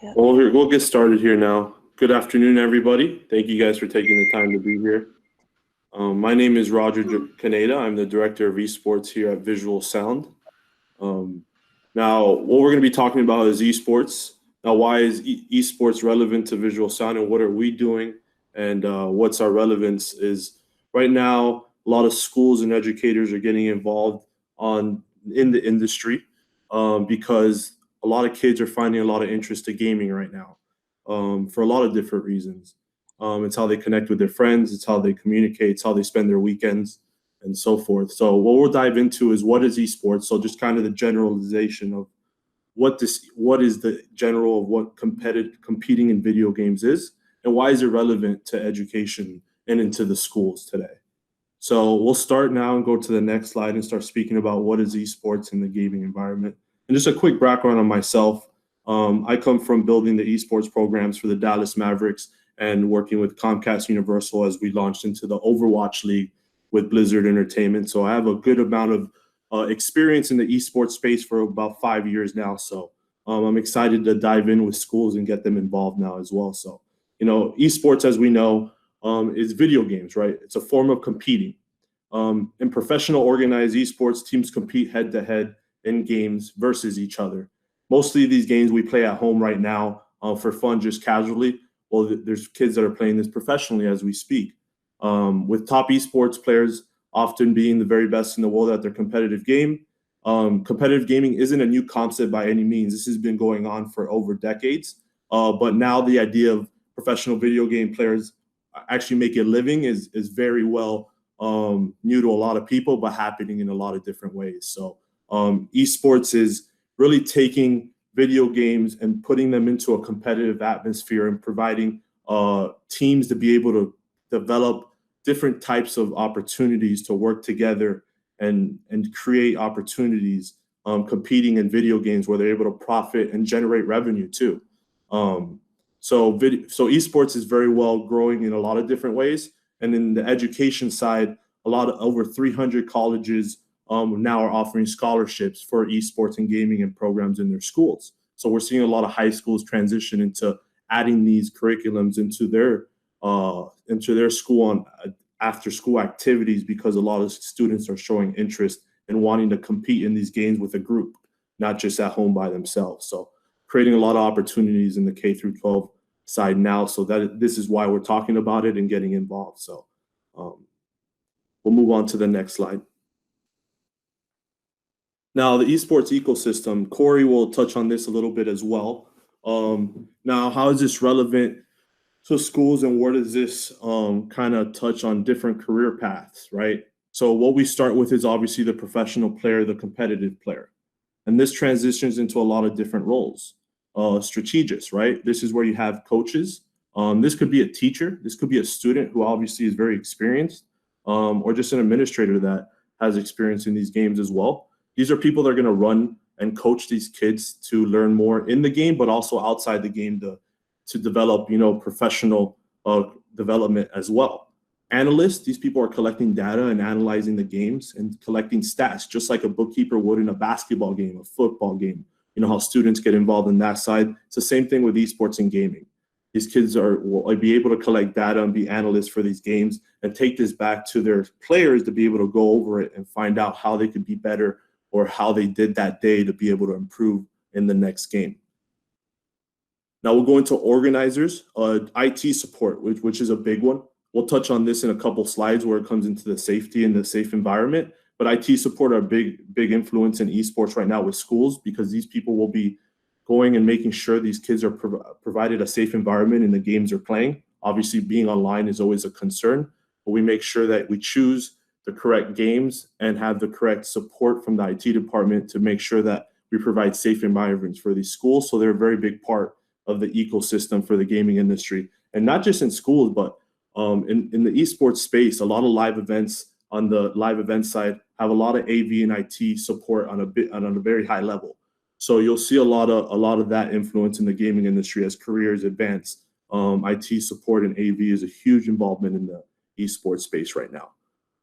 Yeah. Well, we'll get started here now. Good afternoon, everybody. Thank you guys for taking the time to be here. My name is Roger Caneda. I'm the director of esports here at Visual Sound. Um, Now, what we're going to be talking about is esports. Now, why is esports relevant to Visual Sound, and what are we doing, and what's our relevance? Is right now a lot of schools and educators are getting involved in the industry because a lot of kids are finding a lot of interest in gaming right now for a lot of different reasons. It's how they connect with their friends. It's how they communicate. It's how they spend their weekends and so forth. So what we'll dive into is what is esports. So just kind of the generalization of what is the general of what competing in video games is, and why is it relevant to education and into the schools today. So we'll start now and go to the next slide and start speaking about what is esports in the gaming environment. And just a quick background on myself. I come from building the esports programs for the Dallas Mavericks and working with Comcast Universal as we launched into the Overwatch League with Blizzard Entertainment. So I have a good amount of experience in the esports space for about 5 years now. So I'm excited to dive in with schools and get them involved now as well. So, esports, as we know, is video games, right? It's a form of competing. In professional organized esports, teams compete head to head in games versus each other. Mostly these games we play at home right now for fun, just casually. Well, there's kids that are playing this professionally as we speak. With top esports players often being the very best in the world at their competitive game. Competitive gaming isn't a new concept by any means. This has been going on for over decades. But now the idea of professional video game players actually make a living is very well new to a lot of people, but happening in a lot of different ways. So esports is really taking video games and putting them into a competitive atmosphere and providing teams to be able to develop different types of opportunities to work together and create opportunities competing in video games where they're able to profit and generate revenue too. So esports is very well growing in a lot of different ways. And in the education side, a lot of over 300 colleges now are offering scholarships for esports and gaming and programs in their schools. So we're seeing a lot of high schools transition into adding these curriculums into their school on after school activities, because a lot of students are showing interest in wanting to compete in these games with a group, not just at home by themselves. So creating a lot of opportunities in the K through 12 side now. So that this is why we're talking about it and getting involved. So we'll move on to the next slide. Now, the esports ecosystem, Corey will touch on this a little bit as well. Now, how is this relevant to schools, and where does this kind of touch on different career paths, right? So what we start with is obviously the professional player, the competitive player. And this transitions into a lot of different roles. Strategists, right? This is where you have coaches. This could be a teacher. This could be a student who obviously is very experienced, or just an administrator that has experience in these games as well. These are people that are going to run and coach these kids to learn more in the game, but also outside the game to develop, professional development as well. Analysts, these people are collecting data and analyzing the games and collecting stats, just like a bookkeeper would in a basketball game, a football game. You know how students get involved in that side. It's the same thing with esports and gaming. These kids will be able to collect data and be analysts for these games and take this back to their players to be able to go over it and find out how they could be better or how they did that day to be able to improve in the next game. Now we'll go into organizers, IT support, which is a big one. We'll touch on this in a couple slides where it comes into the safety and the safe environment. But IT support are a big influence in esports right now with schools, because these people will be going and making sure these kids are provided a safe environment in the games they're playing. Obviously, being online is always a concern, but we make sure that we choose the correct games and have the correct support from the IT department to make sure that we provide safe environments for these schools. So they're a very big part of the ecosystem for the gaming industry, and not just in schools, but in the esports space. A lot of live events on the live event side have a lot of AV and IT support on a very high level. So you'll see a lot of that influence in the gaming industry as careers advance. IT support and AV is a huge involvement in the esports space right now.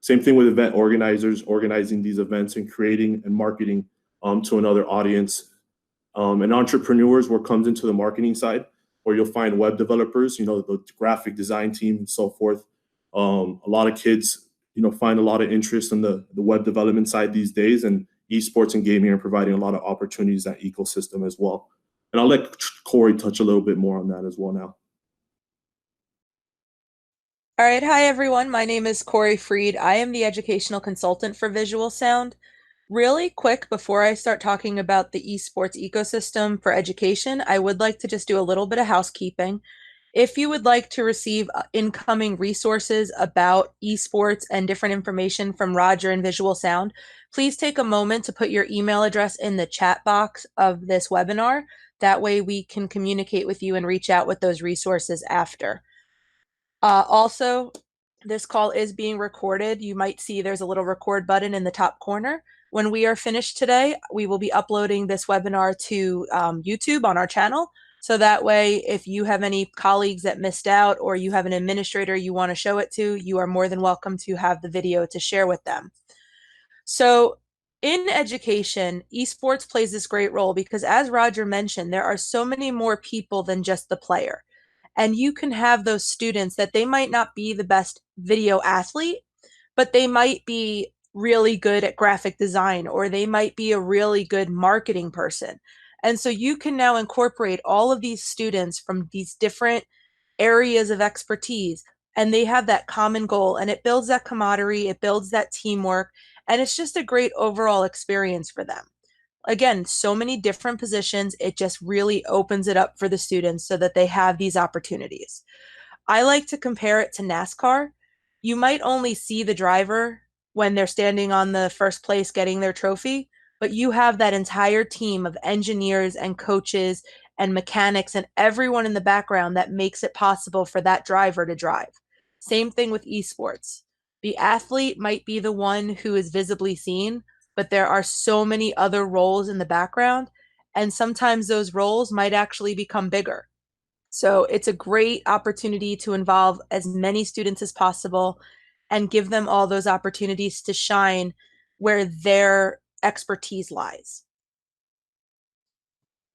Same thing with event organizers, organizing these events and creating and marketing to another audience And entrepreneurs where comes into the marketing side, where you'll find web developers, the graphic design team and so forth. A lot of kids, find a lot of interest in the web development side these days, and esports and gaming are providing a lot of opportunities in that ecosystem as well. And I'll let Corey touch a little bit more on that as well now. All right, hi everyone. My name is Corey Freed. I am the educational consultant for Visual Sound. Really quick, before I start talking about the esports ecosystem for education, I would like to just do a little bit of housekeeping. If you would like to receive incoming resources about esports and different information from Roger and Visual Sound, please take a moment to put your email address in the chat box of this webinar. That way we can communicate with you and reach out with those resources after. Also, this call is being recorded. You might see there's a little record button in the top corner. When we are finished today, we will be uploading this webinar to YouTube on our channel. So that way, if you have any colleagues that missed out or you have an administrator you want to show it to, you are more than welcome to have the video to share with them. So in education, esports plays this great role because, as Roger mentioned, there are so many more people than just the player. And you can have those students that they might not be the best video athlete, but they might be really good at graphic design, or they might be a really good marketing person. And so you can now incorporate all of these students from these different areas of expertise, and they have that common goal, and it builds that camaraderie, it builds that teamwork, and it's just a great overall experience for them. Again, so many different positions, it just really opens it up for the students so that they have these opportunities. I like to compare it to NASCAR. You might only see the driver when they're standing on the first place getting their trophy, but you have that entire team of engineers and coaches and mechanics and everyone in the background that makes it possible for that driver to drive. Same thing with esports. The athlete might be the one who is visibly seen, but there are so many other roles in the background, and sometimes those roles might actually become bigger. So it's a great opportunity to involve as many students as possible and give them all those opportunities to shine where their expertise lies.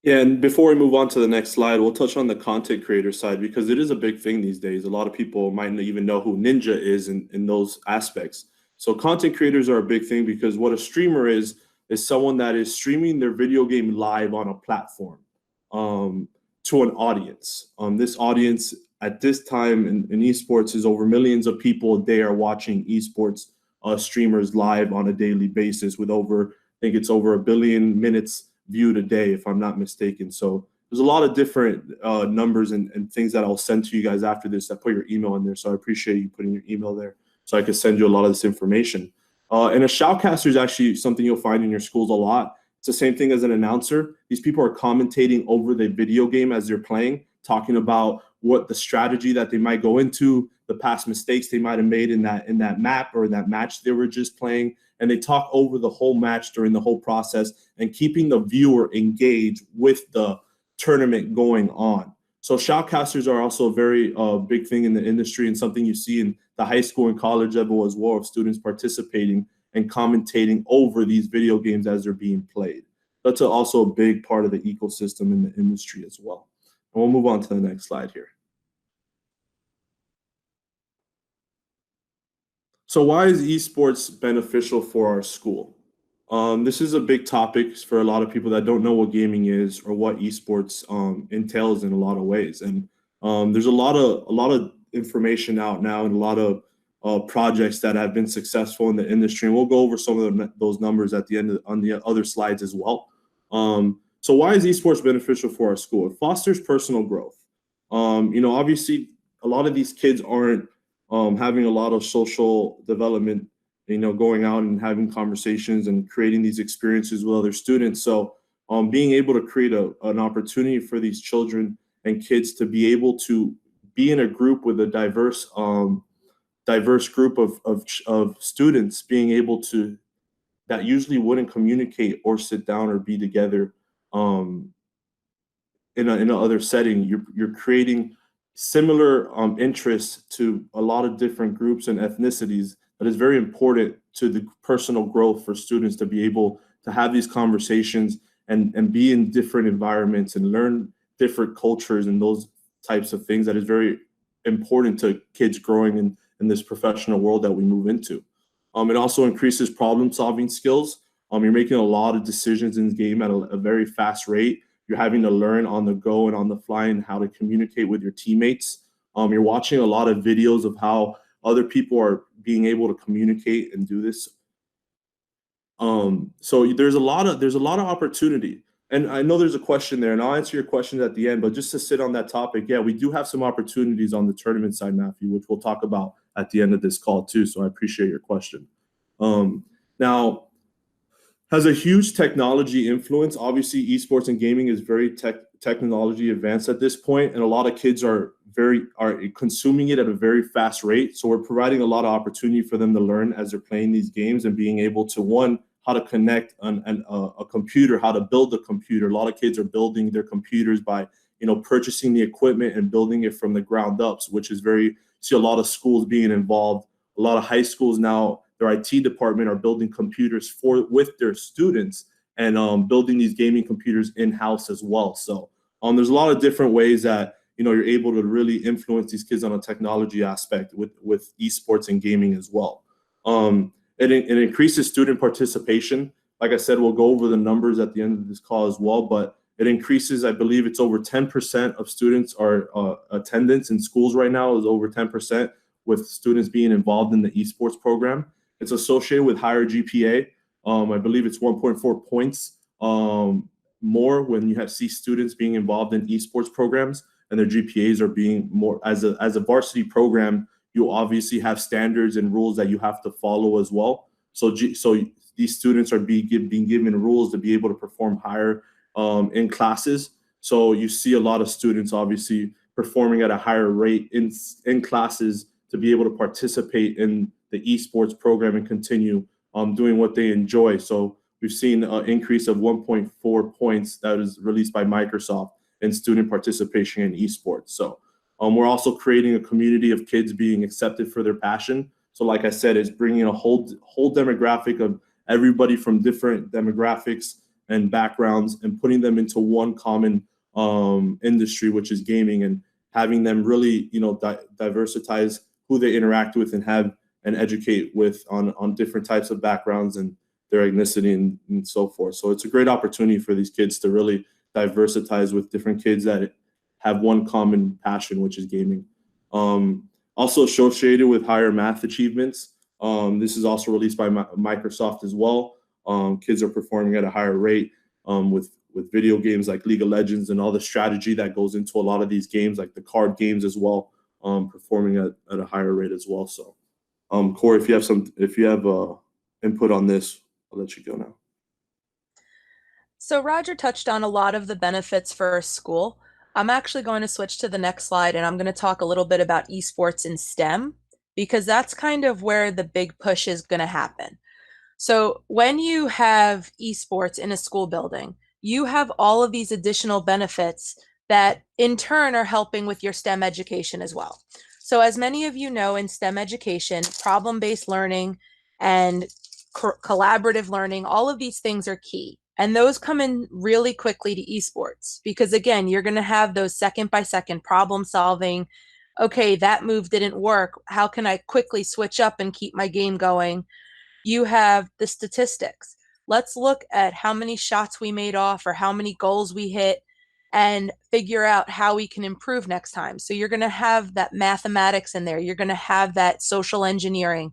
Yeah, and before we move on to the next slide, we'll touch on the content creator side because it is a big thing these days. A lot of people might not even know who Ninja is in those aspects. So content creators are a big thing because what a streamer is someone that is streaming their video game live on a platform to an audience. This audience at this time in esports is over millions of people a day are watching esports streamers live on a daily basis with over, I think it's over 1 billion minutes viewed a day, if I'm not mistaken. So there's a lot of different numbers and things that I'll send to you guys after this. I put your email in there, so I appreciate you putting your email there so I can send you a lot of this information. And a shoutcaster is actually something you'll find in your schools a lot. It's the same thing as an announcer. These people are commentating over the video game as they're playing, talking about what the strategy that they might go into, the past mistakes they might have made in that map or that match they were just playing. And they talk over the whole match during the whole process and keeping the viewer engaged with the tournament going on. So shoutcasters are also a very big thing in the industry and something you see in the high school and college level as well, of students participating and commentating over these video games as they're being played. That's also a big part of the ecosystem in the industry as well. And we'll move on to the next slide here. So why is esports beneficial for our school? This is a big topic for a lot of people that don't know what gaming is or what esports entails in a lot of ways. And there's a lot of information out now and a lot of projects that have been successful in the industry. And we'll go over some of those numbers at the end on the other slides as well. So why is esports beneficial for our school? It fosters personal growth. Obviously, a lot of these kids aren't having a lot of social development, going out and having conversations and creating these experiences with other students. So being able to create an opportunity for these children and kids to be able to be in a group with a diverse group of students, being able to that usually wouldn't communicate or sit down or be together in another setting. You're creating similar interests to a lot of different groups and ethnicities that is very important to the personal growth for students to be able to have these conversations and be in different environments and learn different cultures and those types of things that is very important to kids growing in this professional world that we move into. It also increases problem solving skills. You're making a lot of decisions in the game at a very fast rate. You're having to learn on the go and on the fly and how to communicate with your teammates. You're watching a lot of videos of how other people are being able to communicate and do this. So there's a lot of opportunity. And I know there's a question there, and I'll answer your questions at the end. But just to sit on that topic, yeah, we do have some opportunities on the tournament side, Matthew, which we'll talk about at the end of this call too. So I appreciate your question. Now, has a huge technology influence. Obviously, esports and gaming is very technology advanced at this point, and a lot of kids are consuming it at a very fast rate. So we're providing a lot of opportunity for them to learn as they're playing these games and being able to, one, how to connect a computer, how to build a computer. A lot of kids are building their computers by purchasing the equipment and building it from the ground up, which is very, see a lot of schools being involved. A lot of high schools now, their IT department are building computers with their students and building these gaming computers in-house as well. So there's a lot of different ways that you're able to really influence these kids on a technology aspect with esports and gaming as well. It increases student participation. Like I said, we'll go over the numbers at the end of this call as well, but it increases, I believe it's over 10% of students are attendance in schools right now is over 10% with students being involved in the esports program. It's associated with higher GPA. I believe it's 1.4 points more when you see students being involved in esports programs and their GPAs are being more, as a varsity program, you obviously have standards and rules that you have to follow as well. So these students are being given rules to be able to perform higher in classes. So you see a lot of students obviously performing at a higher rate in classes to be able to participate in the esports program and continue doing what they enjoy. So we've seen an increase of 1.4 points that is released by Microsoft in student participation in esports. So we're also creating a community of kids being accepted for their passion. So like I said, it's bringing a whole demographic of everybody from different demographics and backgrounds and putting them into one common industry, which is gaming, and having them really, diversitize who they interact with and have and educate with on different types of backgrounds and their ethnicity and so forth. So it's a great opportunity for these kids to really diversitize with different kids that have one common passion, which is gaming. Also associated with higher math achievements. This is also released by Microsoft as well. Kids are performing at a higher rate with video games like League of Legends and all the strategy that goes into a lot of these games, like the card games as well, performing at a higher rate as well. So, Corey, if you have input on this, I'll let you go now. So Roger touched on a lot of the benefits for a school. I'm actually going to switch to the next slide and I'm going to talk a little bit about esports in STEM because that's kind of where the big push is going to happen. So when you have esports in a school building, you have all of these additional benefits that in turn are helping with your STEM education as well. So as many of you know, in STEM education, problem-based learning and collaborative learning, all of these things are key. And those come in really quickly to esports because, again, you're going to have those second by second problem solving. Okay, that move didn't work. How can I quickly switch up and keep my game going? You have the statistics. Let's look at how many shots we made off or how many goals we hit and figure out how we can improve next time. So you're going to have that mathematics in there. You're going to have that social engineering.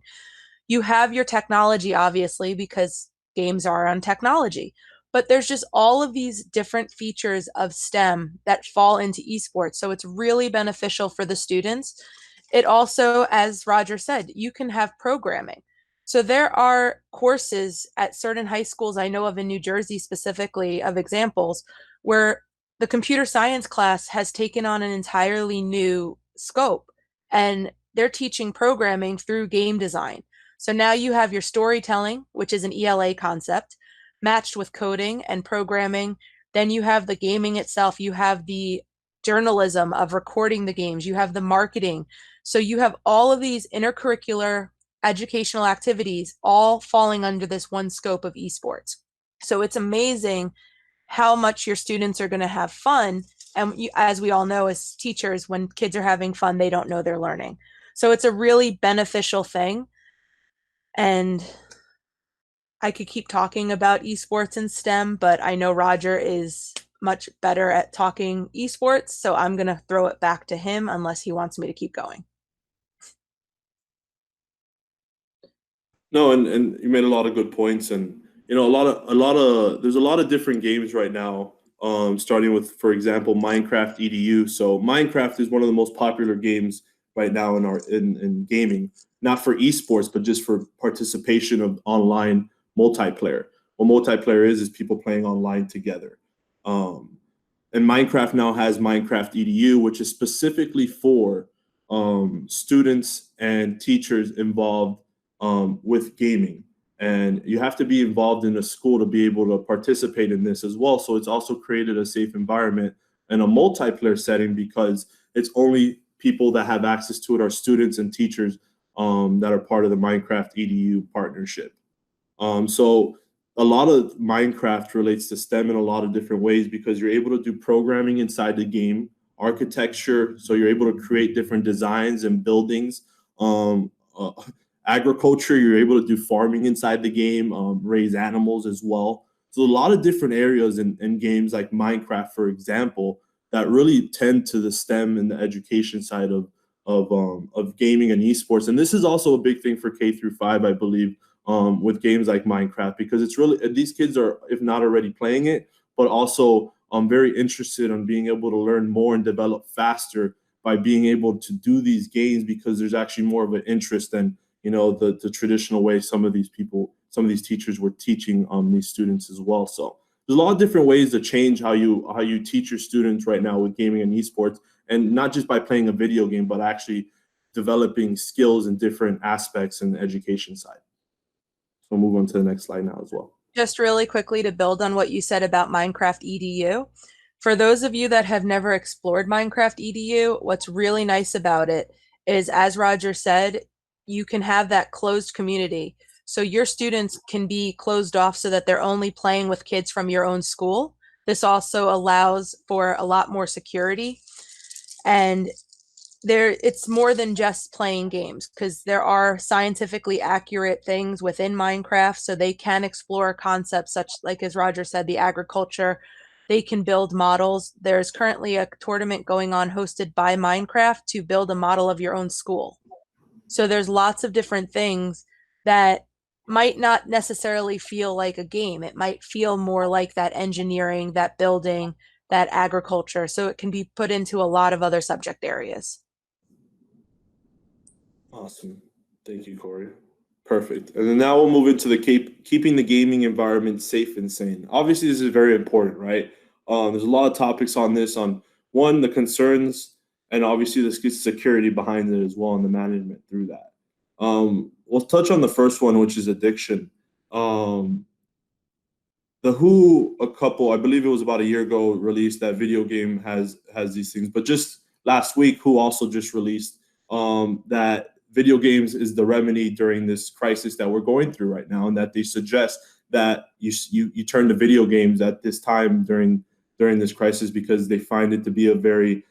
You have your technology, obviously, because games are on technology. But there's just all of these different features of STEM that fall into esports. So it's really beneficial for the students. It also, as Roger said, you can have programming. So there are courses at certain high schools I know of in New Jersey specifically of examples where the computer science class has taken on an entirely new scope and they're teaching programming through game design. So now you have your storytelling, which is an ELA concept, matched with coding and programming. Then you have the gaming itself. You have the journalism of recording the games. You have the marketing. So you have all of these intercurricular educational activities all falling under this one scope of esports. So it's amazing how much your students are going to have fun. And as we all know, as teachers, when kids are having fun, they don't know they're learning. So it's a really beneficial thing. And I could keep talking about esports and STEM, but I know Roger is much better at talking esports. So I'm going to throw it back to him unless he wants me to keep going. No, and you made a lot of good points, and a lot of there's a lot of different games right now. Starting with, for example, Minecraft EDU. So Minecraft is one of the most popular games right now in gaming, not for esports, but just for participation of online multiplayer. What multiplayer is people playing online together. Um, and Minecraft now has Minecraft EDU, which is specifically for students and teachers involved with gaming. And you have to be involved in a school to be able to participate in this as well. So it's also created a safe environment and a multiplayer setting because it's only people that have access to it are students and teachers that are part of the Minecraft EDU partnership. So a lot of Minecraft relates to STEM in a lot of different ways because you're able to do programming inside the game, architecture, so you're able to create different designs and buildings. Um, uh, Agriculture, you're able to do farming inside the game, raise animals as well. So a lot of different areas in games like Minecraft, for example, that really tend to the STEM and the education side of gaming and esports. And this is also a big thing for K through 5, I believe, with games like Minecraft because it's really these kids are, if not already playing it, but also very interested in being able to learn more and develop faster by being able to do these games because there's actually more of an interest than the traditional way some of these teachers were teaching these students as well. So there's a lot of different ways to change how you teach your students right now with gaming and esports, and not just by playing a video game, but actually developing skills in different aspects in the education side. So we'll move on to the next slide now as well. Just really quickly to build on what you said about Minecraft EDU. For those of you that have never explored Minecraft EDU, what's really nice about it is, as Roger said, you can have that closed community. So your students can be closed off so that they're only playing with kids from your own school. This also allows for a lot more security. And it's more than just playing games because there are scientifically accurate things within Minecraft, so they can explore concepts such like, as Roger said, the agriculture. They can build models. There's currently a tournament going on hosted by Minecraft to build a model of your own school. So there's lots of different things that might not necessarily feel like a game. It might feel more like that engineering, that building, that agriculture. So it can be put into a lot of other subject areas. Awesome. Thank you, Corey. Perfect. And then now we'll move into the keeping the gaming environment safe and sane. Obviously, this is very important, right? There's a lot of topics on this, on one, the concerns, and obviously the security behind it as well, and the management through that. We'll touch on the first one, which is addiction. The Who, I believe it was about a year ago, released that video game has these things. But just last week, Who also just released that video games is the remedy during this crisis that we're going through right now, and that they suggest that you turn to video games at this time during this crisis because they find it to be a very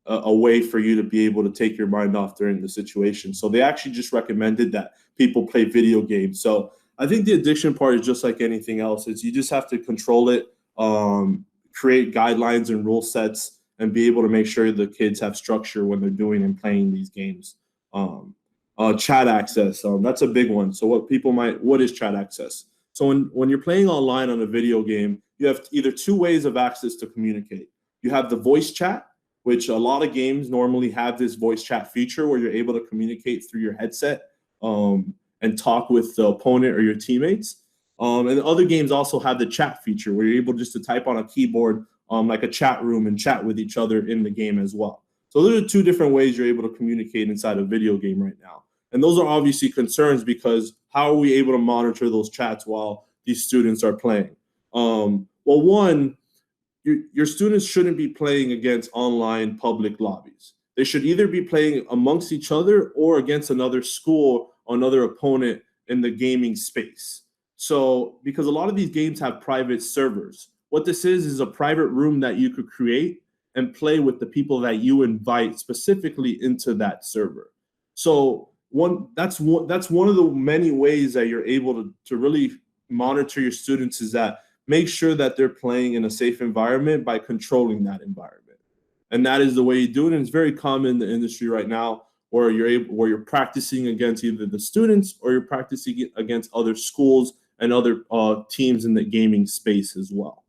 a way for you to be able to take your mind off during the situation. So they actually just recommended that people play video games. So I think the addiction part is just like anything else. It's you just have to control it, create guidelines and rule sets, and be able to make sure the kids have structure when they're doing and playing these games. Um, Chat access, that's a big one. So what is chat access? So when you're playing online on a video game, you have either two ways of access to communicate. You have the voice chat, which a lot of games normally have this voice chat feature where you're able to communicate through your headset. And talk with the opponent or your teammates. And other games also have the chat feature where you're able just to type on a keyboard like a chat room and chat with each other in the game as well. So those are two different ways you're able to communicate inside a video game right now. And those are obviously concerns because how are we able to monitor those chats while these students are playing? Well, one, your students shouldn't be playing against online public lobbies. They should either be playing amongst each other or against another school or another opponent in the gaming space. So, because a lot of these games have private servers what this is a private room that you could create and play with the people that you invite specifically into that server. So that's one of the many ways that you're able to really monitor your students, is that make sure that they're playing in a safe environment by controlling that environment. And that is the way you do it. And it's very common in the industry right now, where you're practicing against either the students or you're practicing against other schools and other teams in the gaming space as well.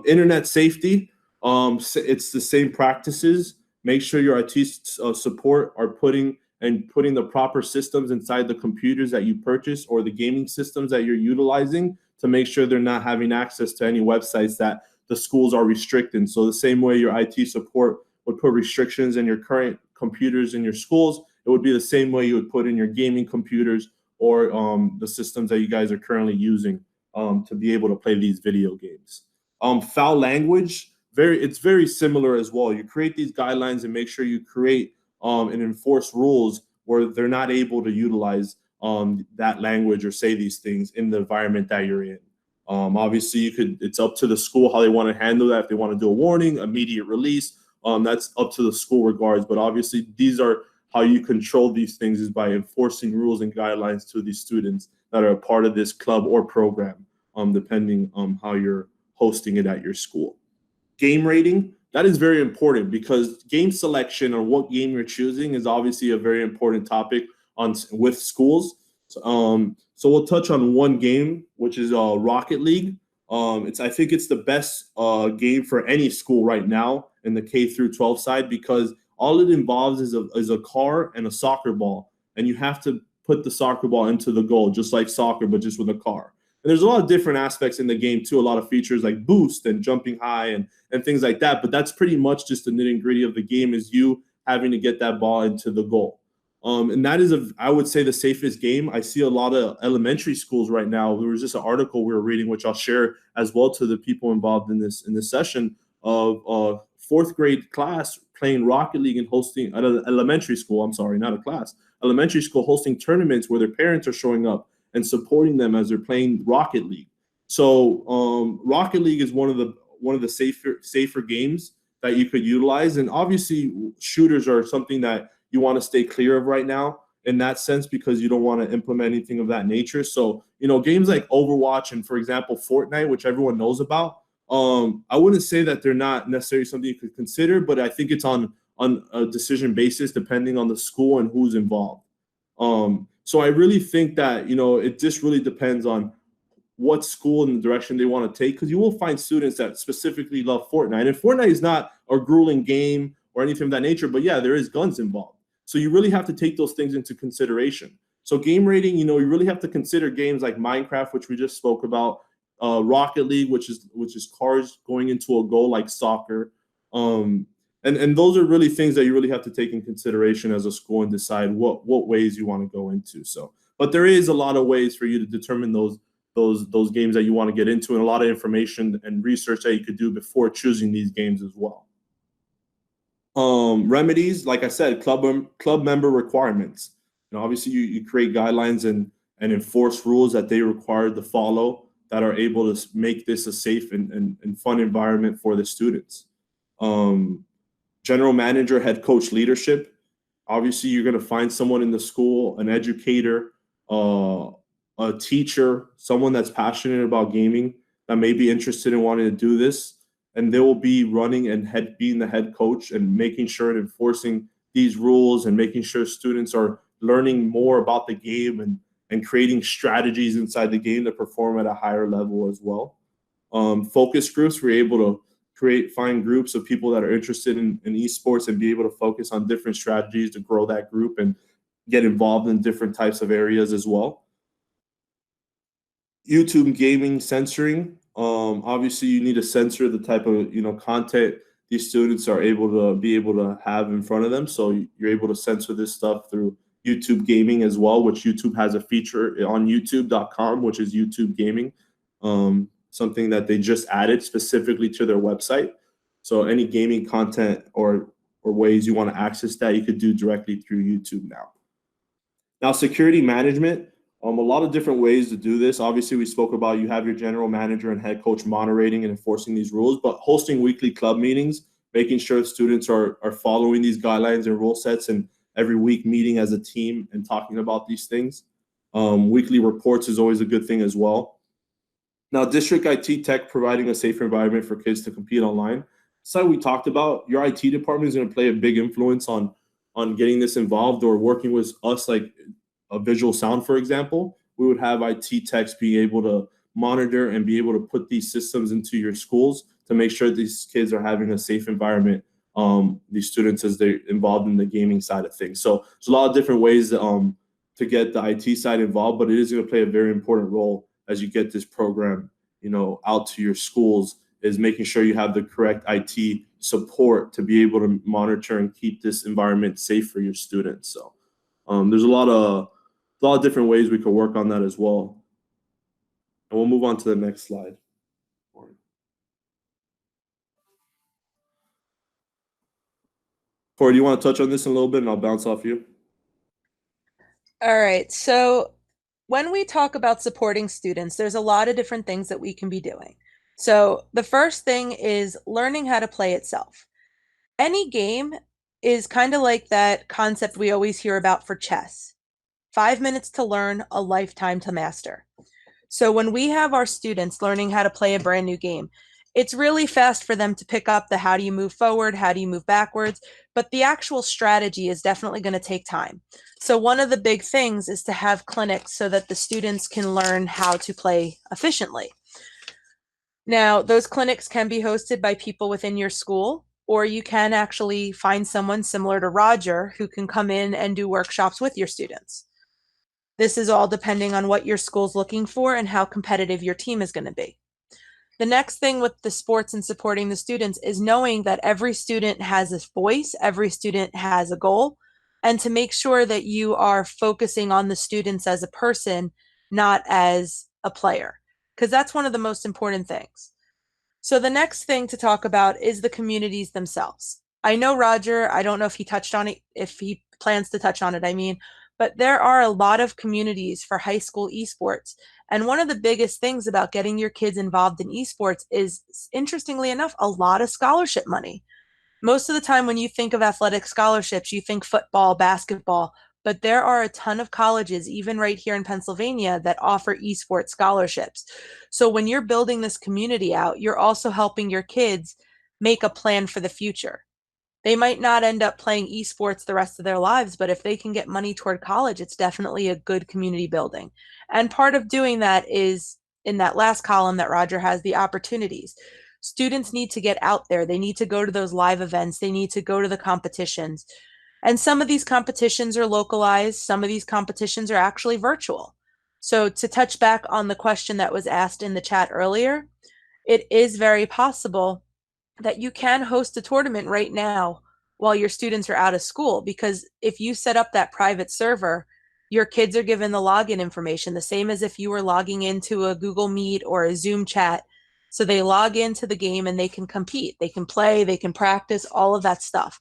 Internet safety, it's the same practices. Make sure your IT support are putting the proper systems inside the computers that you purchase or the gaming systems that you're utilizing, to make sure they're not having access to any websites that the schools are restricting. So the same way your IT support would put restrictions in your current computers in your schools, it would be the same way you would put in your gaming computers or the systems that you guys are currently using to be able to play these video games. Foul language, it's very similar as well. You create these guidelines and make sure you create and enforce rules where they're not able to utilize that language or say these things in the environment that you're in. Obviously, it's up to the school how they want to handle that. If they want to do a warning, immediate release, that's up to the school regards. But obviously, these are how you control these things, is by enforcing rules and guidelines to these students that are a part of this club or program, depending on how you're hosting it at your school. Game rating, that is very important, because game selection or what game you're choosing is obviously a very important topic with schools. So we'll touch on one game, which is Rocket League. I think it's the best game for any school right now in the K through 12 side, because all it involves is a car and a soccer ball, and you have to put the soccer ball into the goal, just like soccer, but just with a car. And there's a lot of different aspects in the game too, a lot of features like boost and jumping high and things like that. But that's pretty much just the nitty gritty of the game, is you having to get that ball into the goal. And that is, I would say, the safest game. I see a lot of elementary schools right now. There was just an article we were reading, which I'll share as well to the people involved in this session, of fourth grade class playing Rocket League and hosting at an elementary school. I'm sorry, not a class. Elementary school hosting tournaments where their parents are showing up and supporting them as they're playing Rocket League. So Rocket League is one of the safer games that you could utilize. And obviously, shooters are something that you want to stay clear of right now in that sense, because you don't want to implement anything of that nature. So, games like Overwatch and, for example, Fortnite, which everyone knows about, I wouldn't say that they're not necessarily something you could consider, but I think it's on a decision basis depending on the school and who's involved. So I really think that, it just really depends on what school and the direction they want to take, because you will find students that specifically love Fortnite. And Fortnite is not a grueling game or anything of that nature, but yeah, there is guns involved. So you really have to take those things into consideration. So game rating, you really have to consider games like Minecraft, which we just spoke about, Rocket League, which is cars going into a goal like soccer. And those are really things that you really have to take in consideration as a school and decide what ways you want to go into. So, but there is a lot of ways for you to determine those games that you want to get into, and a lot of information and research that you could do before choosing these games as well. Remedies, like I said, club member requirements. Obviously, you create guidelines and enforce rules that they require to follow, that are able to make this a safe and fun environment for the students. General manager, head coach leadership. Obviously, you're going to find someone in the school, an educator, a teacher, someone that's passionate about gaming, that may be interested in wanting to do this, and they will be running and being the head coach and making sure and enforcing these rules and making sure students are learning more about the game and creating strategies inside the game to perform at a higher level as well. Focus groups, we're able to find groups of people that are interested in esports and be able to focus on different strategies to grow that group and get involved in different types of areas as well. YouTube gaming censoring. Obviously, you need to censor the type of content these students are able to have in front of them. So you're able to censor this stuff through YouTube gaming as well, which YouTube has a feature on YouTube.com, which is YouTube gaming, something that they just added specifically to their website. So any gaming content or ways you want to access that, you could do directly through YouTube now. Now, security management. A lot of different ways to do this. Obviously, we spoke about you have your general manager and head coach monitoring and enforcing these rules, but hosting weekly club meetings, making sure students are following these guidelines and rule sets, and every week meeting as a team and talking about these things. Weekly reports is always a good thing as well. Now, district IT tech providing a safer environment for kids to compete online. So we talked about your IT department is going to play a big influence on getting this involved or working with us, like a visual sound, for example. We would have IT techs be able to monitor and be able to put these systems into your schools to make sure these kids are having a safe environment. These students as they're involved in the gaming side of things. So there's a lot of different ways to get the IT side involved, but it is going to play a very important role as you get this program, out to your schools, is making sure you have the correct IT support to be able to monitor and keep this environment safe for your students. So there's a lot of different ways we could work on that as well. And we'll move on to the next slide. Corey, do you want to touch on this in a little bit and I'll bounce off you? All right. So when we talk about supporting students, there's a lot of different things that we can be doing. So the first thing is learning how to play itself. Any game is kind of like that concept we always hear about for chess. 5 minutes to learn, a lifetime to master. So when we have our students learning how to play a brand new game, it's really fast for them to pick up the how do you move forward, how do you move backwards, but the actual strategy is definitely going to take time. So one of the big things is to have clinics so that the students can learn how to play efficiently. Now, those clinics can be hosted by people within your school, or you can actually find someone similar to Roger who can come in and do workshops with your students. This is all depending on what your school's looking for and how competitive your team is going to be. The next thing with the sports and supporting the students is knowing that every student has a voice, every student has a goal, and to make sure that you are focusing on the students as a person, not as a player, because that's one of the most important things. So the next thing to talk about is the communities themselves. I know Roger, I don't know if he touched on it, if he plans to touch on it, I mean, but there are a lot of communities for high school esports. And one of the biggest things about getting your kids involved in esports is, interestingly enough, a lot of scholarship money. Most of the time, when you think of athletic scholarships, you think football, basketball, but there are a ton of colleges, even right here in Pennsylvania, that offer esports scholarships. So when you're building this community out, you're also helping your kids make a plan for the future. They might not end up playing esports the rest of their lives, but if they can get money toward college, it's definitely a good community building. And part of doing that is in that last column that Roger has, the opportunities. Students need to get out there. They need to go to those live events. They need to go to the competitions. And some of these competitions are localized, some of these competitions are actually virtual. So, to touch back on the question that was asked in the chat earlier, it is very possible that you can host a tournament right now while your students are out of school, because if you set up that private server, your kids are given the login information the same as if you were logging into a Google Meet or a Zoom chat. So they log into the game and they can compete, they can play, they can practice, all of that stuff.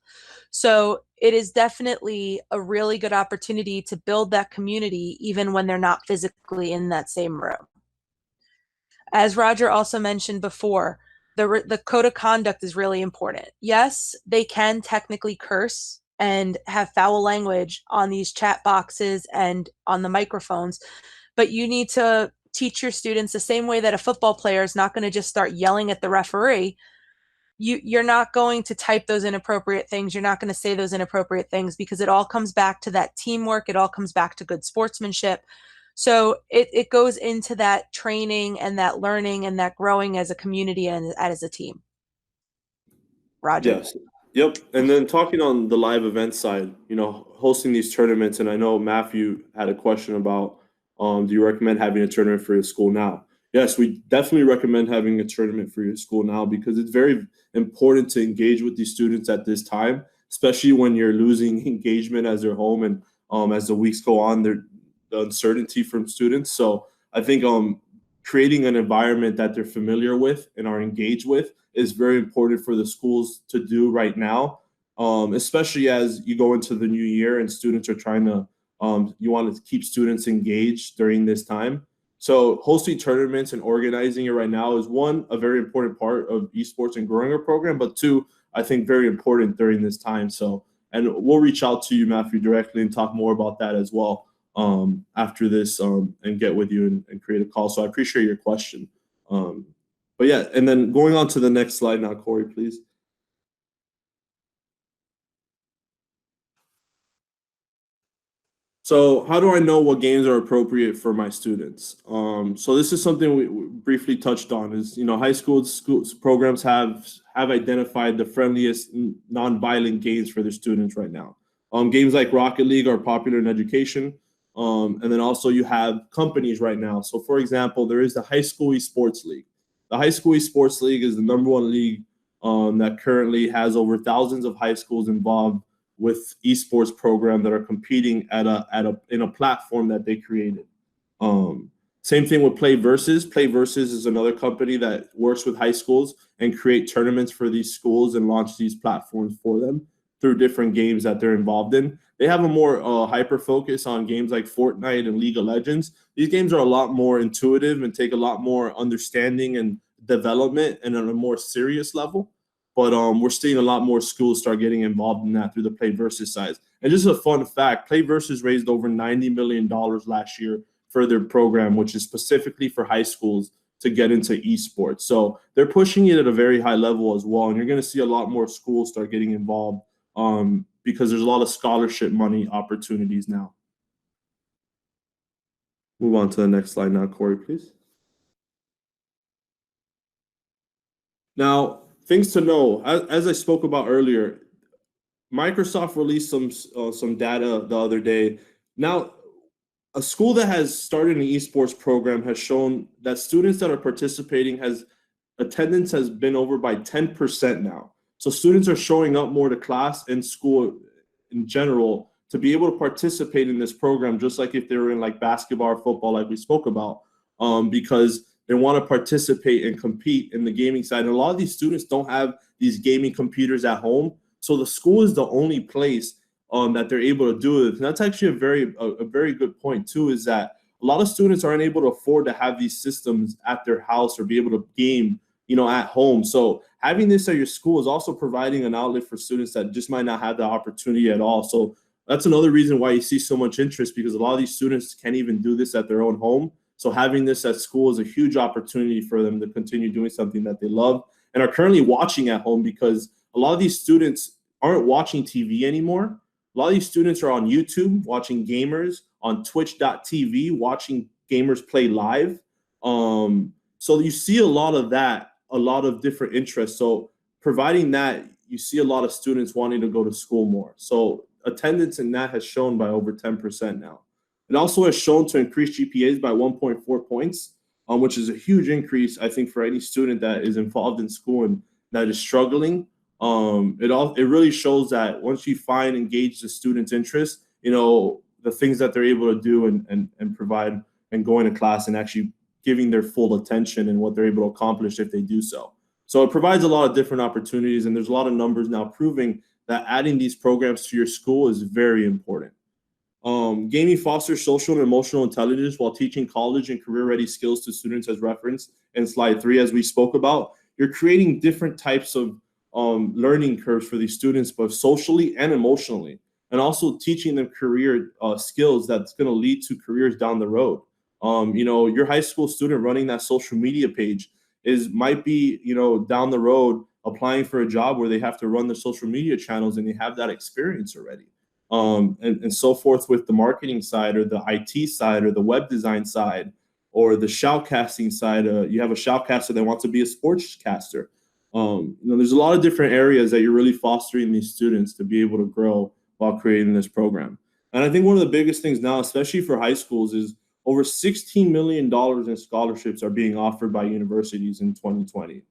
So it is definitely a really good opportunity to build that community even when they're not physically in that same room. As Roger also mentioned before, the code of conduct is really important. Yes, they can technically curse and have foul language on these chat boxes and on the microphones, but you need to teach your students the same way that a football player is not going to just start yelling at the referee. You're not going to type those inappropriate things, you're not going to say those inappropriate things, because it all comes back to that teamwork, it all comes back to good sportsmanship. So it goes into that training and that learning and that growing as a community and as a team. Roger. Yes. Yep. And then talking on the live event side, hosting these tournaments, and I know Matthew had a question about, do you recommend having a tournament for your school now? Yes, we definitely recommend having a tournament for your school now because it's very important to engage with these students at this time, especially when you're losing engagement as they're home and as the weeks go on, the uncertainty from students. So I think creating an environment that they're familiar with and are engaged with is very important for the schools to do right now, especially as you go into the new year and students are trying to You want to keep students engaged during this time. So hosting tournaments and organizing it right now is one, a very important part of esports and growing our program, but two, I think very important during this time. So, and we'll reach out to you, Matthew, directly and talk more about that as well after this and get with you and create a call. So I appreciate your question. Um, but yeah, and then going on to the next slide now, Corey, please. So how do I know what games are appropriate for my students? So this is something we briefly touched on. Is high schools programs have identified the friendliest non-violent games for their students right now. Games like Rocket League are popular in education, and then also you have companies right now. So for example, there is the High School Esports League. The High School Esports League is the number one league that currently has over thousands of high schools involved with esports program that are competing in a platform that they created. Um, Same thing with Play Versus. Play Versus is another company that works with high schools and create tournaments for these schools and launch these platforms for them through different games that they're involved in. They have a more hyper focus on games like Fortnite and League of Legends. These games are a lot more intuitive and take a lot more understanding and development and on a more serious level. But we're seeing a lot more schools start getting involved in that through the Play Versus size. And just a fun fact, Play Versus raised over $90 million last year for their program, which is specifically for high schools to get into esports. So they're pushing it at a very high level as well. And you're going to see a lot more schools start getting involved because there's a lot of scholarship money opportunities now. Move on to the next slide now, Corey, please. Now, things to know, as I spoke about earlier, Microsoft released some data the other day. Now, a school that has started an esports program has shown that students that are participating has attendance has been over by 10% now. So students are showing up more to class and school in general to be able to participate in this program, just like if they were in like basketball or football, like we spoke about, because they want to participate and compete in the gaming side. And a lot of these students don't have these gaming computers at home. So the school is the only place that they're able to do it. And that's actually a very good point too, is that a lot of students aren't able to afford to have these systems at their house or be able to game, at home. So having this at your school is also providing an outlet for students that just might not have the opportunity at all. So that's another reason why you see so much interest, because a lot of these students can't even do this at their own home. So having this at school is a huge opportunity for them to continue doing something that they love and are currently watching at home, because a lot of these students aren't watching TV anymore. A lot of these students are on YouTube watching gamers, on twitch.tv watching gamers play live. So you see a lot of that, a lot of different interests. So providing that, you see a lot of students wanting to go to school more. So attendance in that has shown by over 10% now. It also has shown to increase GPAs by 1.4 points, which is a huge increase, I think, for any student that is involved in school and that is struggling. It really shows that once you find engage the students' interest, the things that they're able to do and provide and going to class and actually giving their full attention and what they're able to accomplish if they do so. So it provides a lot of different opportunities, and there's a lot of numbers now proving that adding these programs to your school is very important. Gaming fosters social and emotional intelligence while teaching college and career-ready skills to students, as referenced in slide 3, as we spoke about. You're creating different types of learning curves for these students, both socially and emotionally, and also teaching them career skills that's going to lead to careers down the road. Your high school student running that social media page might be, down the road applying for a job where they have to run their social media channels and they have that experience already. And so forth with the marketing side or the IT side or the web design side or the shoutcasting side. You have a shoutcaster that wants to be a sportscaster. There's a lot of different areas that you're really fostering these students to be able to grow while creating this program. And I think one of the biggest things now, especially for high schools, is over $16 million in scholarships are being offered by universities in 2020,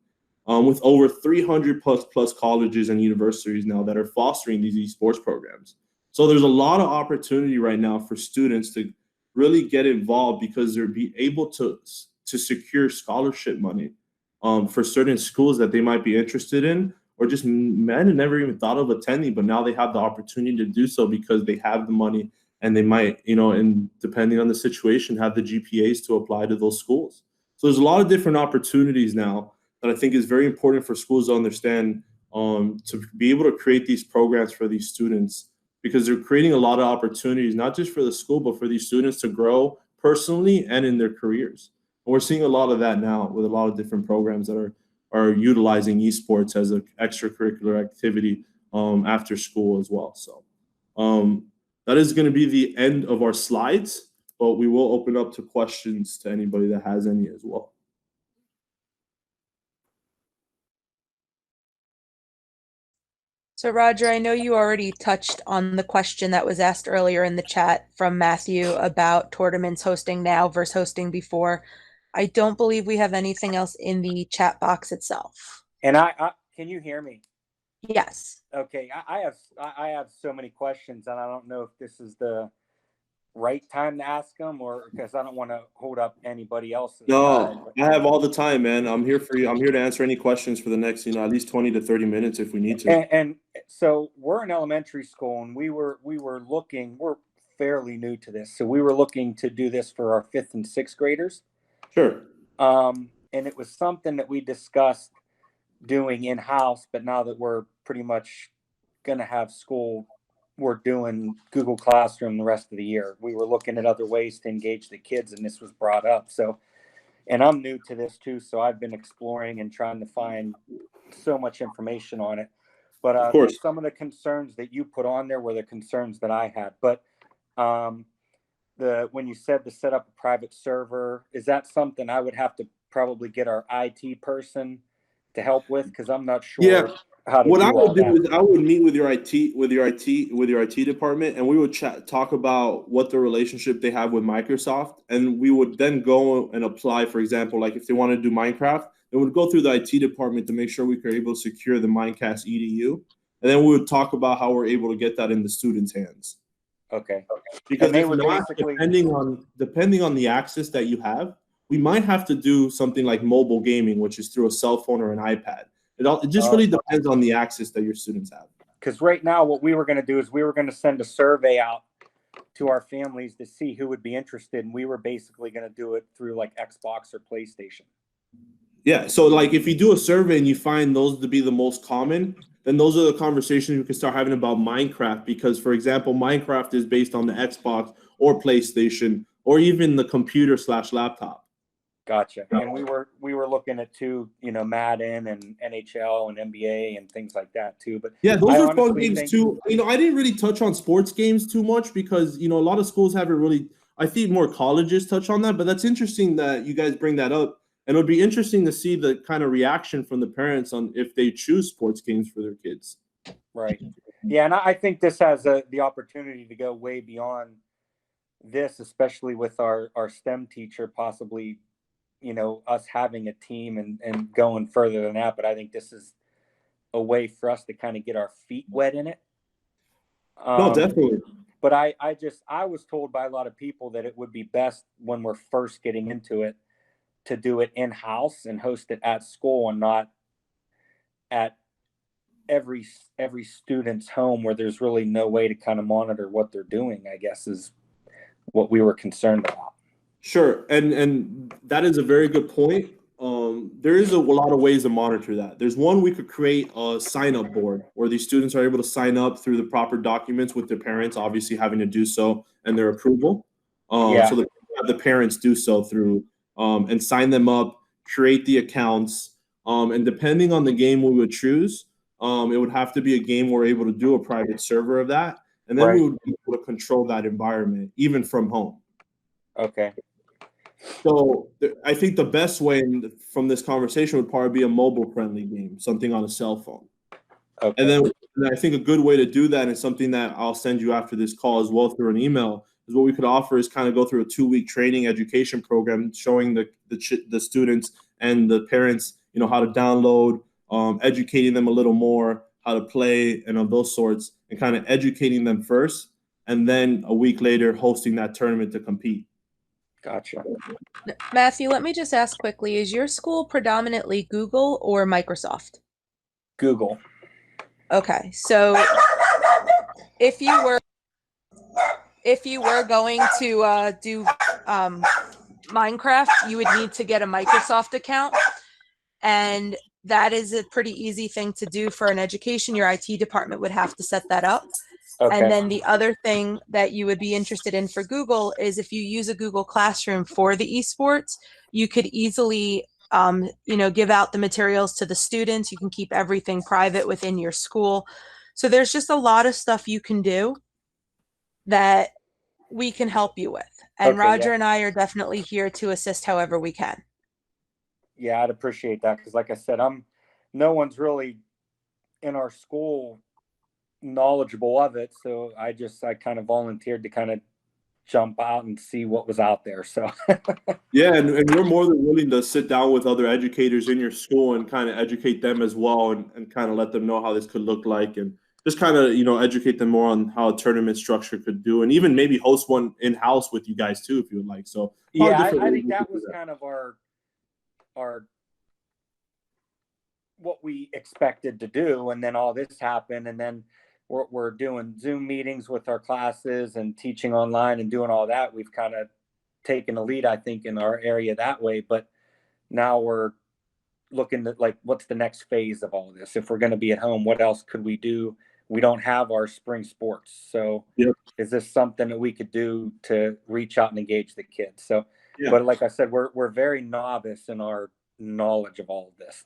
with over 300 plus colleges and universities now that are fostering these esports programs. So there's a lot of opportunity right now for students to really get involved because they're be able to secure scholarship money for certain schools that they might be interested in, or just men never even thought of attending, but now they have the opportunity to do so because they have the money and they might, and depending on the situation, have the GPAs to apply to those schools. So there's a lot of different opportunities now that I think is very important for schools to understand, to be able to create these programs for these students, because they're creating a lot of opportunities, not just for the school, but for these students to grow personally and in their careers. And we're seeing a lot of that now with a lot of different programs that are utilizing esports as an extracurricular activity after school as well. So that is going to be the end of our slides, but we will open up to questions to anybody that has any as well. So, Roger, I know you already touched on the question that was asked earlier in the chat from Matthew about tournaments hosting now versus hosting before. I don't believe we have anything else in the chat box itself. And I can you hear me? Yes. Okay, I have so many questions, and I don't know if this is the right time to ask them, or because I don't want to hold up anybody else's time. No, I have all the time, man. I'm here for you. I'm here to answer any questions for the next, at least 20 to 30 minutes if we need to. And so we're in elementary school, and we were looking. We're fairly new to this, so we were looking to do this for our 5th and 6th graders. Sure. And it was something that we discussed doing in-house, but now that we're pretty much going to have school, we're doing Google Classroom the rest of the year. We were looking at other ways to engage the kids, and this was brought up. So, and I'm new to this too, so I've been exploring and trying to find so much information on it. But Of course. some of the concerns that you put on there were the concerns that I had. But when you said to set up a private server, is that something I would have to probably get our IT person to help with? Because I'm not sure how to what do I would all do that. is I would meet with your IT department, and we would talk about what the relationship they have with Microsoft, and we would then go and apply. For example, like if they want to do Minecraft, they would go through the IT department to make sure we are able to secure the Minecraft EDU, and then we would talk about how we're able to get that in the students' hands. Okay. Because And they if would not, basically, depending on the access that you have, we might have to do something like mobile gaming, which is through a cell phone or an iPad. It just really depends on the access that your students have. because right now what we were going to do is we were going to send a survey out to our families to see who would be interested, and we were basically going to do it through like Xbox or PlayStation. Yeah, so like if you do a survey and you find those to be the most common, then those are the conversations we can start having about Minecraft, because, for example, Minecraft is based on the Xbox or PlayStation or even the computer/laptop. Gotcha. And we were looking at too, Madden and NHL and NBA and things like that too. But yeah, those are fun honestly games too. I didn't really touch on sports games too much because a lot of schools haven't really. I think more colleges touch on that, but that's interesting that you guys bring that up. And it would be interesting to see the kind of reaction from the parents on if they choose sports games for their kids. Right. Yeah, and I think this has the opportunity to go way beyond this, especially with our STEM teacher possibly, us having a team and going further than that. But I think this is a way for us to kind of get our feet wet in it. No, definitely. But I was told by a lot of people that it would be best when we're first getting into it to do it in-house and host it at school and not at every student's home where there's really no way to kind of monitor what they're doing, I guess, is what we were concerned about. Sure, and that is a very good point. There is a lot of ways to monitor that. There's one, we could create a sign-up board where these students are able to sign up through the proper documents with their parents, obviously having to do so and their approval. So the parents do so through and sign them up, create the accounts, and depending on the game we would choose, it would have to be a game we're able to do a private server of that, and then we would be able to control that environment even from home. Okay. So I think the best way from this conversation would probably be a mobile-friendly game, something on a cell phone. Okay. And then I think a good way to do that is something that I'll send you after this call as well through an email, is what we could offer is kind of go through a 2-week training education program showing the students and the parents, how to download, educating them a little more, how to play, and of those sorts, and kind of educating them first, and then a week later hosting that tournament to compete. Gotcha. Matthew, let me just ask quickly, is your school predominantly Google or Microsoft? Google. Okay, so if you were if you were going to do Minecraft, you would need to get a Microsoft account. And that is a pretty easy thing to do for an education. Your IT department would have to set that up. And Okay. then the other thing that you would be interested in for Google is if you use a Google Classroom for the esports, you could easily, give out the materials to the students. You can keep everything private within your school. So there's just a lot of stuff you can do that we can help you with. And Okay. Roger Yeah. and I are definitely here to assist however we can. Yeah, I'd appreciate that because, like I said, no one's really in our school knowledgeable of it, so I kind of volunteered to kind of jump out and see what was out there. So Yeah, and we're more than willing to sit down with other educators in your school and kind of educate them as well and kind of let them know how this could look like and just kind of, educate them more on how a tournament structure could do and even maybe host one in-house with you guys too if you would like. So a lot of yeah, different I ways think we could that do was that. kind of our what we expected to do, and then all this happened, and then we're doing Zoom meetings with our classes and teaching online and doing all that. We've kind of taken a lead, I think, in our area that way, but now we're looking at like what's the next phase of all of this. If we're going to be at home, what else could we do? We don't have our spring sports, so Yep. is this something that we could do to reach out and engage the kids? So Yeah. but like I said, we're very novice in our knowledge of all of this.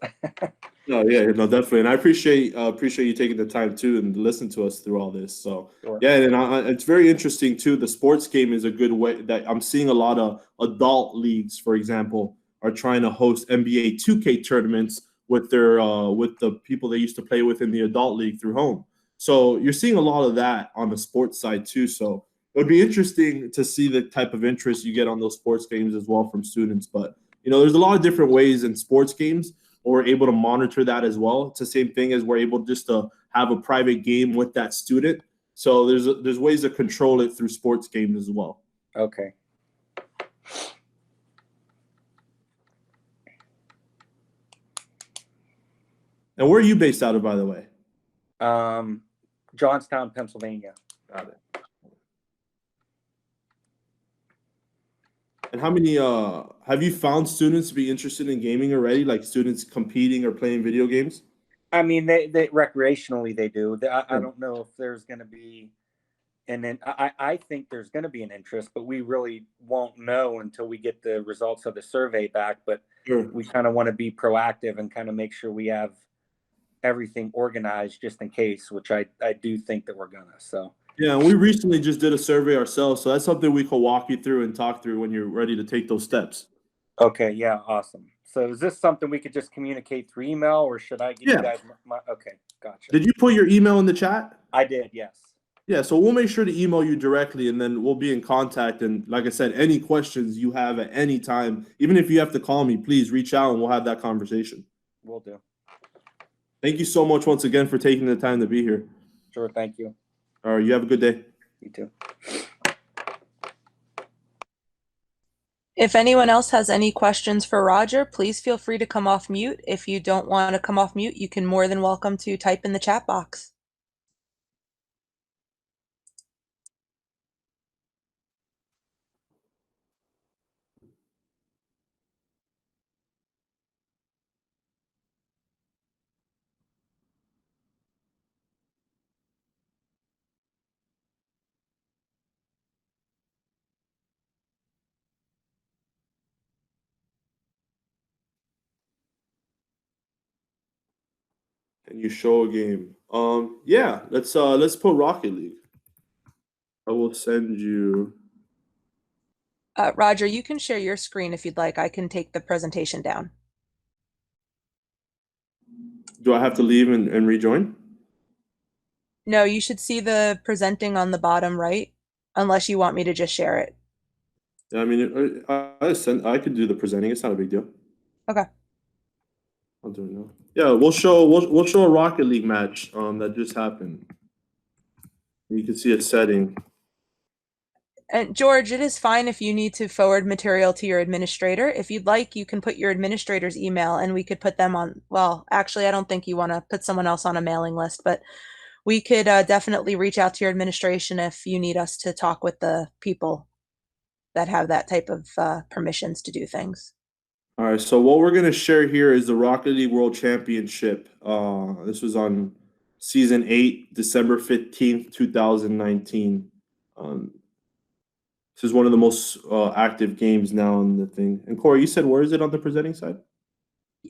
No, yeah, no, definitely, and I appreciate you taking the time too and listen to us through all this. So Sure. yeah, and it's very interesting too. The sports game is a good way that I'm seeing a lot of adult leagues, for example, are trying to host NBA 2K tournaments with their with the people they used to play with in the adult league through home. So you're seeing a lot of that on the sports side too. So it would be interesting to see the type of interest you get on those sports games as well from students. But there's a lot of different ways in sports games or able to monitor that as well. It's the same thing as we're able just to have a private game with that student. So there's ways to control it through sports games as well. Okay. And where are you based out of, by the way? Johnstown, Pennsylvania. Got it. And how many have you found students to be interested in gaming already? Like students competing or playing video games? I mean, they recreationally they do. I Yeah. don't know if there's going to be, and then I think there's going to be an interest, but we really won't know until we get the results of the survey back. But Sure. we kind of want to be proactive and kind of make sure we have everything organized just in case, which I do think that we're gonna. So Yeah, and we recently just did a survey ourselves, so that's something we can walk you through and talk through when you're ready to take those steps. okay, yeah, awesome. So is this something we could just communicate through email, or should I give you Yeah. guys my okay, gotcha. Did you put your email in the chat? I did, yes. Yeah, so we'll make sure to email you directly and then we'll be in contact. And like I said, any questions you have at any time, even if you have to call me, please reach out and we'll have that conversation. Will do. Thank you so much once again for taking the time to be here. Sure, thank you. All right, you have a good day. You too. If anyone else has any questions for Roger, please feel free to come off mute. If you don't want to come off mute, you can more than welcome to type in the chat box. Can you show a game? Yeah, let's put Rocket League. I will send you. Roger, you can share your screen if you'd like. I can take the presentation down. Do I have to leave and rejoin? No, you should see the presenting on the bottom right, unless you want me to just share it. Yeah, I mean, I could do the presenting. It's not a big deal. Okay. I'll do it now. Yeah, we'll show a Rocket League match that just happened. You can see it setting. And George, it is fine if you need to forward material to your administrator. If you'd like, you can put your administrator's email and we could put them on, well, actually, I don't think you want to put someone else on a mailing list, but We could definitely reach out to your administration if you need us to talk with the people that have that type of permissions to do things. All right, so what we're gonna share here is the Rocket League World Championship. This was on season 8, December 15th, 2019. Um, this is one of the most active games now in the thing. And Corey, you said where is it on the presenting side?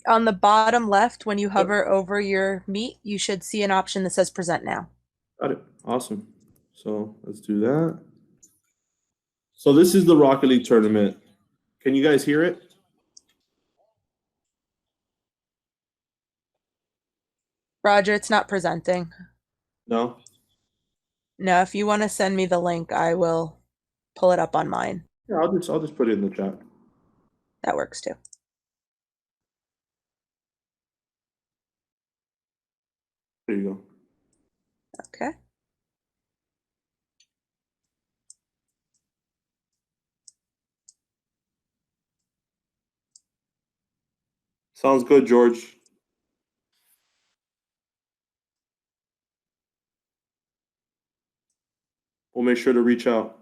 On the bottom left, when you Yep. hover over your meet, you should see an option that says present now. Got it. Awesome. So let's do that. So this is the Rocket League tournament. Can you guys hear it? Roger, it's not presenting. No? No, if you want to send me the link, I will pull it up on mine. Yeah, I'll just put it in the chat. That works too. There you go. Okay. Sounds good, George. We'll make sure to reach out.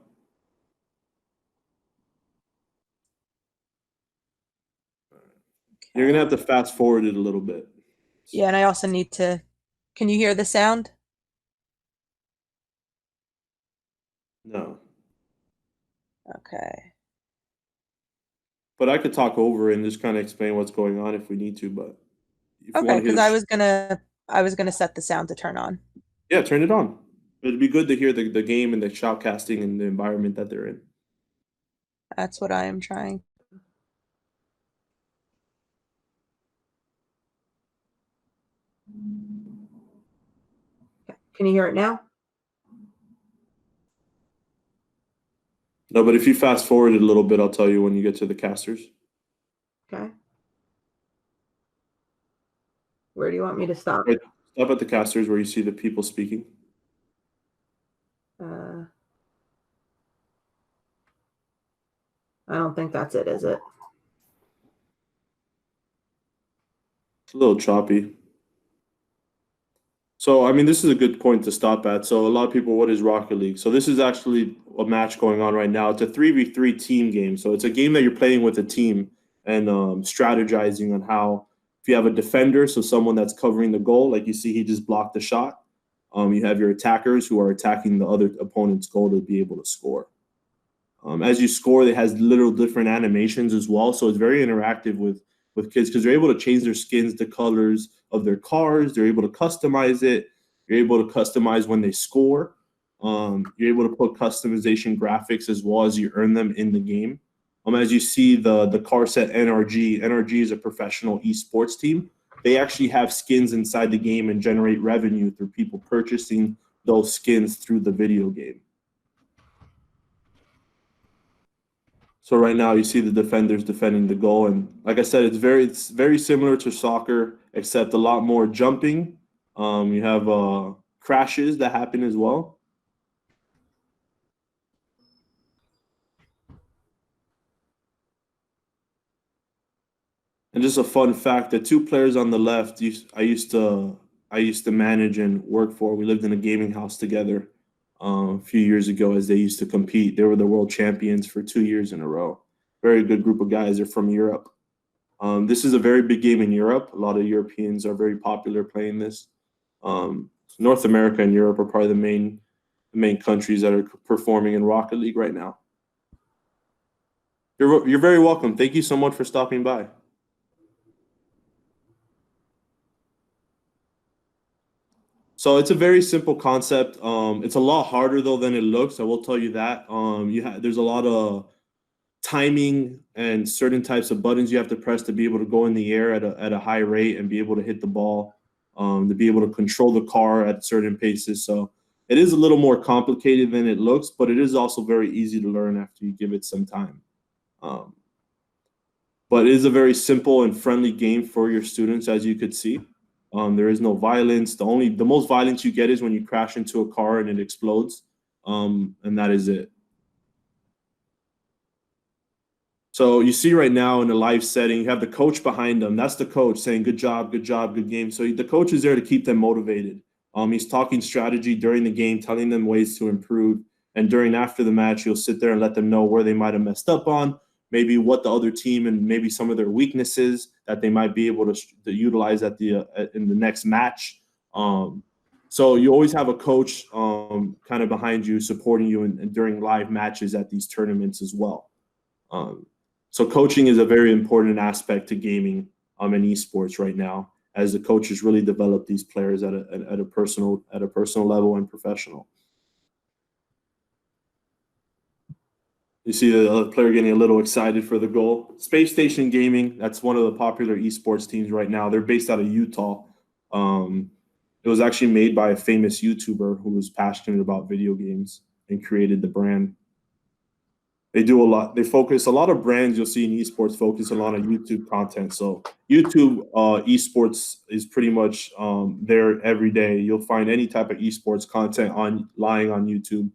You're gonna have to fast forward it a little bit. Yeah, and I also need to. Can you hear the sound? No. Okay. But I could talk over and just kind of explain what's going on if we need to, but if you Okay, want to because hear I was gonna set the sound to turn on. yeah, turn it on. It'd be good to hear the game and the shoutcasting and the environment that they're in. That's what I am trying. Can you hear it now? No, but if you fast forward it a little bit, I'll tell you when you get to the casters. Okay. Where do you want me to stop? Right. Stop at the casters where you see the people speaking. I don't think that's it, is it? It's a little choppy. So, I mean, this is a good point to stop at. So, a lot of people, what is Rocket League? So, this is actually a match going on right now. It's a 3v3 team game. So, it's a game that you're playing with a team and strategizing on how, if you have a defender, so someone that's covering the goal, like you see, he just blocked the shot. You have your attackers who are attacking the other opponent's goal to be able to score. As you score, it has little different animations as well. So, it's very interactive with kids because they're able to change their skins, the colors of their cars. They're able to customize it. You're able to customize when they score. You're able to put customization graphics as well as you earn them in the game. As you see the car set NRG. NRG is a professional esports team. They actually have skins inside the game and generate revenue through people purchasing those skins through the video game. So right now you see the defenders defending the goal, and like I said, it's very similar to soccer, except a lot more jumping. You have crashes that happen as well. And just a fun fact: the two players on the left, I used to manage and work for. We lived in a gaming house together a few years ago as they used to compete. They were the world champions for 2 years in a row. Very good group of guys. They're from Europe. This is a very big game in Europe. A lot of Europeans are very popular playing this. North America and Europe are probably the main countries that are performing in Rocket League right now. You're very welcome. Thank you so much for stopping by. So it's a very simple concept. It's a lot harder though than it looks. I will tell you that. There's a lot of timing and certain types of buttons you have to press to be able to go in the air at a high rate and be able to hit the ball, to be able to control the car at certain paces. So it is a little more complicated than it looks, but it is also very easy to learn after you give it some time. But it is a very simple and friendly game for your students, as you could see. There is no violence. The most violence you get is when you crash into a car and it explodes, and that is it. So you see right now in a live setting, you have the coach behind them. That's the coach saying, good job, good game. So the coach is there to keep them motivated. He's talking strategy during the game, telling them ways to improve. And after the match, he'll sit there and let them know where they might have messed up on, maybe what the other team and maybe some of their weaknesses that they might be able to utilize in the next match. So you always have a coach kind of behind you, supporting you and during live matches at these tournaments as well. So coaching is a very important aspect to gaming and esports right now, as the coaches really develop these players at a personal level and professional. You see the other player getting a little excited for the goal. Space Station Gaming, that's one of the popular esports teams right now. They're based out of Utah. It was actually made by a famous YouTuber who was passionate about video games and created the brand. They do a lot. They focus a lot of brands you'll see in esports focus a lot on YouTube content. So YouTube esports is pretty much there every day. You'll find any type of esports content lying on YouTube,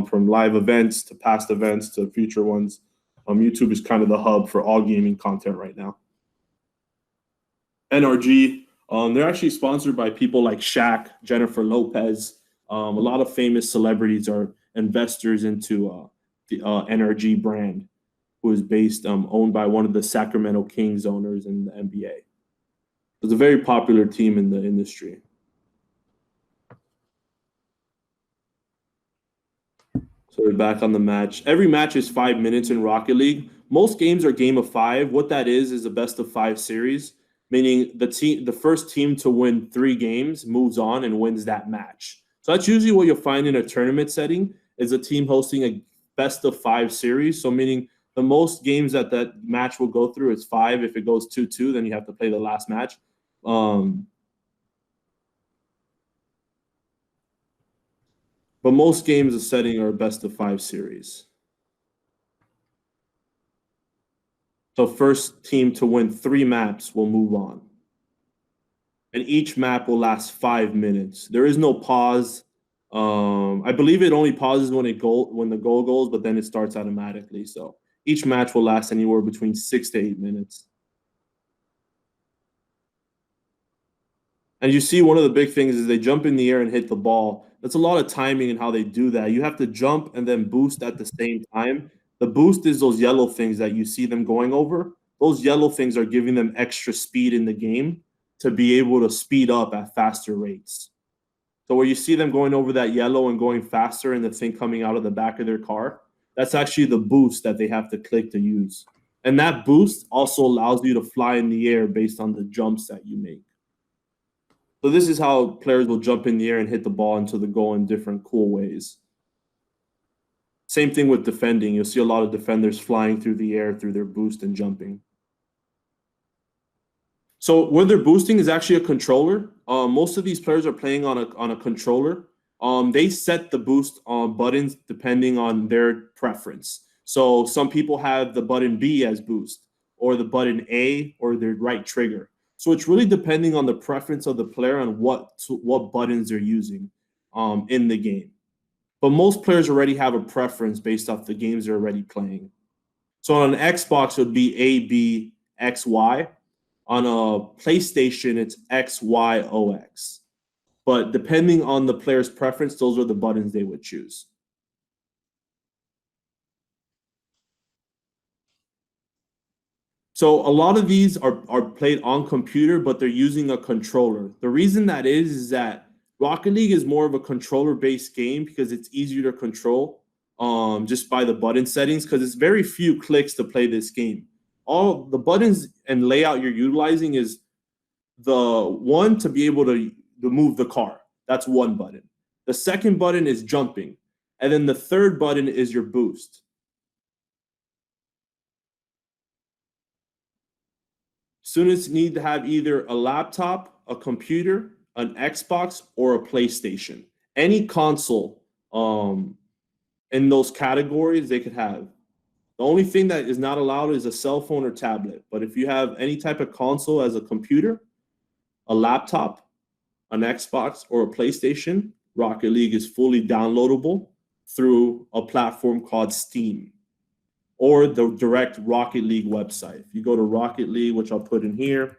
from live events to past events to future ones. YouTube is kind of the hub for all gaming content right now. NRG, they're actually sponsored by people like Shaq, Jennifer Lopez. A lot of famous celebrities are investors into the NRG brand, who is owned by one of the Sacramento Kings owners in the NBA. It's a very popular team in the industry. So we're back on the match. Every match is 5 minutes in Rocket League. Most games are game of 5. What that is a best of 5 series, meaning the first team to win 3 games moves on and wins that match. So that's usually what you'll find in a tournament setting, is a team hosting a best of 5 series. So meaning the most games that match will go through is 5. If it goes 2-2, then you have to play the last match. But most games, the setting are best of 5 series. So first team to win 3 maps will move on. And each map will last 5 minutes. There is no pause. I believe it only pauses when the goal goes, but then it starts automatically. So each match will last anywhere between 6 to 8 minutes. And you see, one of the big things is they jump in the air and hit the ball. That's a lot of timing in how they do that. You have to jump and then boost at the same time. The boost is those yellow things that you see them going over. Those yellow things are giving them extra speed in the game to be able to speed up at faster rates. So where you see them going over that yellow and going faster and the thing coming out of the back of their car, that's actually the boost that they have to click to use. And that boost also allows you to fly in the air based on the jumps that you make. So this is how players will jump in the air and hit the ball into the goal in different cool ways. Same thing with defending. You'll see a lot of defenders flying through the air through their boost and jumping. So where they're boosting is actually a controller. Most of these players are playing on a controller. They set the boost buttons depending on their preference. So some people have the button B as boost, or the button A, or their right trigger. So it's really depending on the preference of the player and what buttons they're using in the game. But most players already have a preference based off the games they're already playing. So on an Xbox, it would be A, B, X, Y. On a PlayStation, it's X, Y, O, X. But depending on the player's preference, those are the buttons they would choose. So a lot of these are played on computer, but they're using a controller. The reason that is that Rocket League is more of a controller-based game because it's easier to control just by the button settings, because it's very few clicks to play this game. All the buttons and layout you're utilizing is the one to be able to move the car. That's one button. The second button is jumping. And then the third button is your boost. Students need to have either a laptop, a computer, an Xbox, or a PlayStation. Any console in those categories they could have. The only thing that is not allowed is a cell phone or tablet. But if you have any type of console as a computer, a laptop, an Xbox, or a PlayStation, Rocket League is fully downloadable through a platform called Steam or the direct Rocket League website. If you go to Rocket League, which I'll put in here,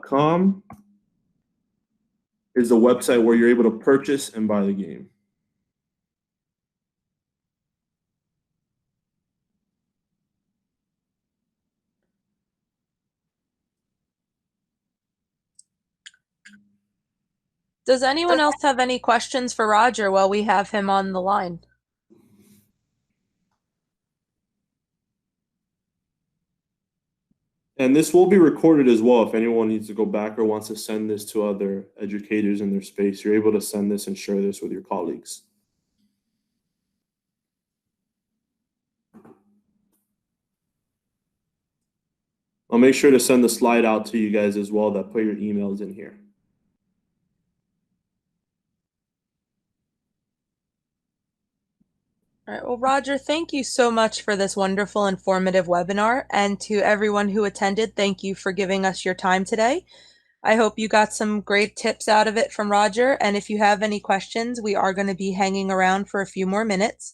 .com, is the website where you're able to purchase and buy the game. Does anyone else have any questions for Roger while we have him on the line? And this will be recorded as well. If anyone needs to go back or wants to send this to other educators in their space, you're able to send this and share this with your colleagues. I'll make sure to send the slide out to you guys as well that put your emails in here. All right. Well, Roger, thank you so much for this wonderful, informative webinar. And to everyone who attended, thank you for giving us your time today. I hope you got some great tips out of it from Roger. And if you have any questions, we are going to be hanging around for a few more minutes.